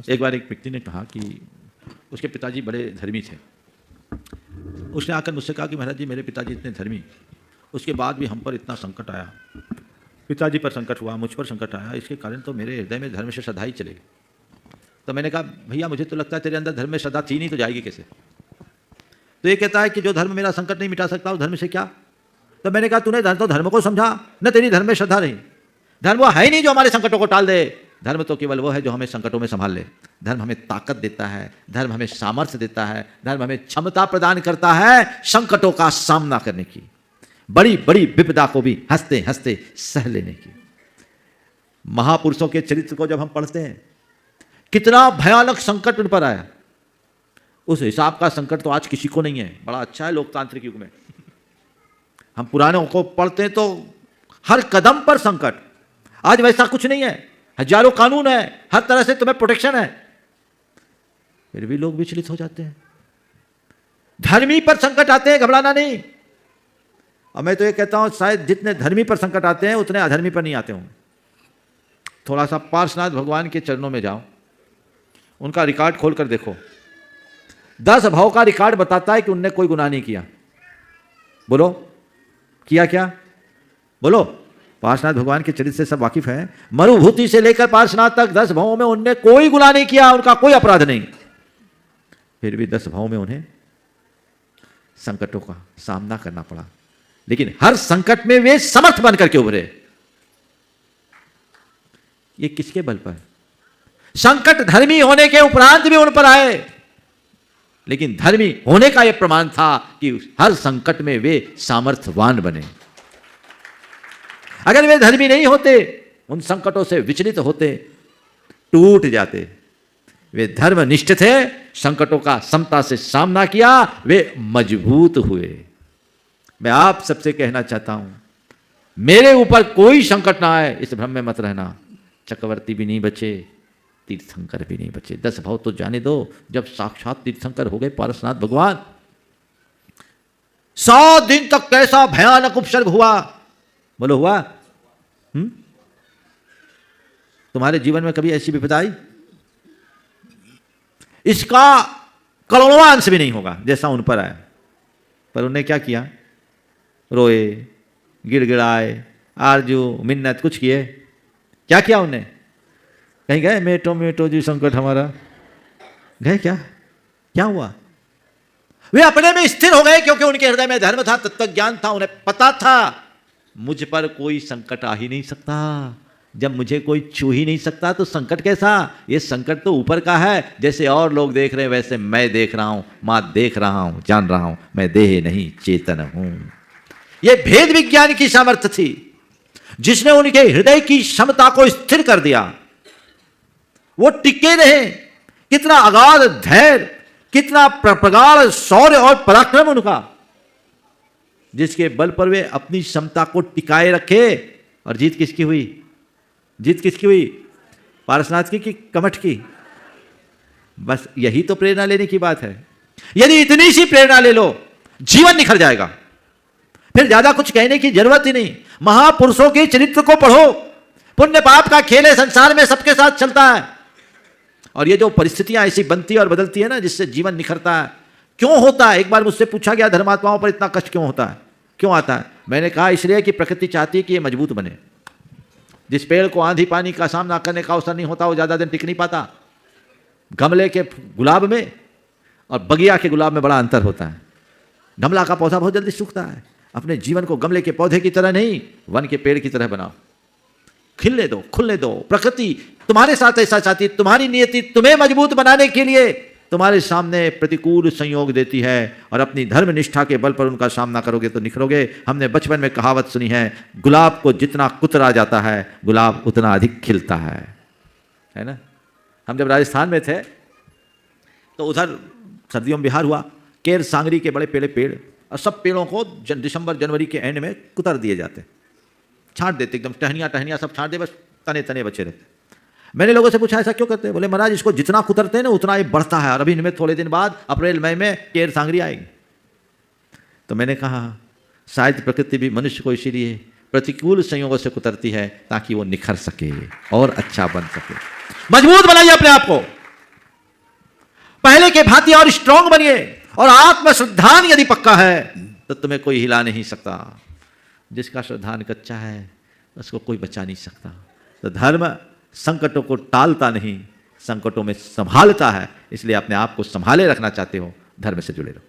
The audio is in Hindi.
एक बार एक व्यक्ति ने कहा कि उसके पिताजी बड़े धर्मी थे। उसने आकर मुझसे कहा कि महाराज जी मेरे पिताजी इतने धर्मी, उसके बाद भी हम पर इतना संकट आया, पिताजी पर संकट हुआ, मुझ पर संकट आया, इसके कारण तो मेरे हृदय में धर्म से श्रद्धा ही चले गई। तो मैंने कहा भैया मुझे तो लगता है तेरे अंदर धर्म में श्रद्धा थी नहीं तो जाएगी कैसे? तो ये कहता है कि जो धर्म मेरा संकट नहीं मिटा सकता उस धर्म से क्या? तो मैंने कहा तूने तो धर्म को समझा न, तेरी धर्म में श्रद्धा नहीं। धर्म वो है ही नहीं जो हमारे संकटों को टाल दे। धर्म तो केवल वो है जो हमें संकटों में संभाल ले। धर्म हमें ताकत देता है, धर्म हमें सामर्थ्य देता है, धर्म हमें क्षमता प्रदान करता है संकटों का सामना करने की, बड़ी बड़ी विपदा को भी हंसते हंसते सह लेने की। महापुरुषों के चरित्र को जब हम पढ़ते हैं कितना भयानक संकट उन पर आया, उस हिसाब का संकट तो आज किसी को नहीं है। बड़ा अच्छा है लोकतांत्रिक युग में, हम पुरानों को पढ़ते हैं तो हर कदम पर संकट। आज वैसा कुछ नहीं है, हजारों कानून है, हर तरह से तुम्हें प्रोटेक्शन है, फिर भी लोग विचलित हो जाते हैं। धर्मी पर संकट आते हैं, घबराना नहीं। और मैं तो ये कहता हूं शायद जितने धर्मी पर संकट आते हैं उतने अधर्मी पर नहीं आते हों। थोड़ा सा पार्श्वनाथ भगवान के चरणों में जाओ, उनका रिकॉर्ड खोलकर देखो। 10 भाव का रिकॉर्ड बताता है कि उनने कोई गुनाह नहीं किया। बोलो किया क्या? बोलो। पार्श्वनाथ भगवान के चरित्र से सब वाकिफ है। मरुभूति से लेकर पार्श्वनाथ तक 10 भावों में उनने कोई गुनाह नहीं किया, उनका कोई अपराध नहीं। फिर भी 10 भावों में उन्हें संकटों का सामना करना पड़ा, लेकिन हर संकट में वे समर्थ बनकर के उभरे। ये किसके बल पर? संकट धर्मी होने के उपरांत भी उन पर आए, लेकिन धर्मी होने का यह प्रमाण था कि हर संकट में वे सामर्थ्यवान बने। अगर वे धर्मी नहीं होते, उन संकटों से विचलित होते, टूट जाते। वे धर्मनिष्ठ थे, संकटों का समता से सामना किया, वे मजबूत हुए। मैं आप सबसे कहना चाहता हूं, मेरे ऊपर कोई संकट ना आए इस भ्रम में मत रहना। चक्रवर्ती भी नहीं बचे, तीर्थंकर भी नहीं बचे। 10 भाव तो जाने दो, जब साक्षात तीर्थंकर हो गए पार्श्वनाथ भगवान, 100 दिन तक कैसा भयानक उपसर्ग हुआ। बोलो हुआ? तुम्हारे जीवन में कभी ऐसी विपदा आई? इसका करोड़वां अंश भी नहीं होगा जैसा उन पर आया। पर उन्होंने क्या किया? रोए, गिड़गिड़ाए, आरजू मिन्नत कुछ किए? क्या किया उन्हें? कहीं गए मेटो मेटो जी संकट हमारा? गए क्या? क्या हुआ? वे अपने में स्थिर हो गए, क्योंकि उनके हृदय में धर्म था, तत्व ज्ञान था। उन्हें पता था मुझ पर कोई संकट आ ही नहीं सकता। जब मुझे कोई छू ही नहीं सकता तो संकट कैसा? ये संकट तो ऊपर का है। जैसे और लोग देख रहे हैं वैसे मैं देख रहा हूं, मां देख रहा हूं, जान रहा हूं, मैं देह नहीं चेतन हूं। यह भेद विज्ञान की सामर्थ्य थी जिसने उनके हृदय की क्षमता को स्थिर कर दिया। वो टिके रहे। कितना अगाध धैर्य, कितना प्रगाढ़ शौर्य और पराक्रम उनका, जिसके बल पर वे अपनी क्षमता को टिकाए रखे। और जीत किसकी हुई? जीत किसकी हुई? पार्श्वनाथ की कि कमठ की? बस यही तो प्रेरणा लेने की बात है। यदि इतनी सी प्रेरणा ले लो, जीवन निखर जाएगा। फिर ज्यादा कुछ कहने की जरूरत ही नहीं। महापुरुषों के चरित्र को पढ़ो। पुण्य पाप का खेल है, संसार में सबके साथ चलता है। और ये जो परिस्थितियां ऐसी बनती है और बदलती है ना, जिससे जीवन निखरता है। क्यों होता है? एक बार मुझसे पूछा गया धर्मात्माओं पर इतना कष्ट क्यों होता है, क्यों आता है? मैंने कहा इसलिए कि प्रकृति चाहती है कि ये मजबूत बने। जिस पेड़ को आंधी पानी का सामना करने का अवसर नहीं होता वो ज्यादा दिन टिक नहीं पाता। गमले के गुलाब में और बगिया के गुलाब में बड़ा अंतर होता है। गमला का पौधा बहुत जल्दी सूखता है। अपने जीवन को गमले के पौधे की तरह नहीं, वन के पेड़ की तरह बनाओ। खिलने दो, खुलने दो। प्रकृति तुम्हारे साथ ऐसा चाहती है। तुम्हारी नियति तुम्हें मजबूत बनाने के लिए तुम्हारे सामने प्रतिकूल संयोग देती है, और अपनी धर्म निष्ठा के बल पर उनका सामना करोगे तो निखरोगे। हमने बचपन में कहावत सुनी है, गुलाब को जितना कुतरा जाता है गुलाब उतना अधिक खिलता है ना? हम जब राजस्थान में थे तो उधर सर्दियों में बिहार हुआ। केर सांगरी के बड़े पेड़, और सब पेड़ों को दिसंबर जनवरी के एंड में कुतर दिए जाते, छांट देते, एकदम टहनियाँ सब छांट दे, बस तने तने बचे रहते। मैंने लोगों से पूछा ऐसा क्यों करते हैं? बोले महाराज इसको जितना कुतरते हैं ना उतना ये बढ़ता है, और अभी इनमें थोड़े दिन बाद अप्रैल मई में केर सांगरी आएगी। तो मैंने कहा शायद प्रकृति भी मनुष्य को इसीलिए प्रतिकूल संयोगों से कुतरती है ताकि वो निखर सके और अच्छा बन सके। मजबूत बनाइए अपने आप को। पहले के भांति और स्ट्रांग बनिए, और आत्म श्रद्धान यदि पक्का है तो तुम्हें कोई हिला नहीं सकता। जिसका श्रद्धान कच्चा है उसको कोई बचा नहीं सकता। तो धर्म संकटों को टालता नहीं, संकटों में संभालता है। इसलिए अपने आप को संभाले रखना चाहते हो, धर्म से जुड़े रहो।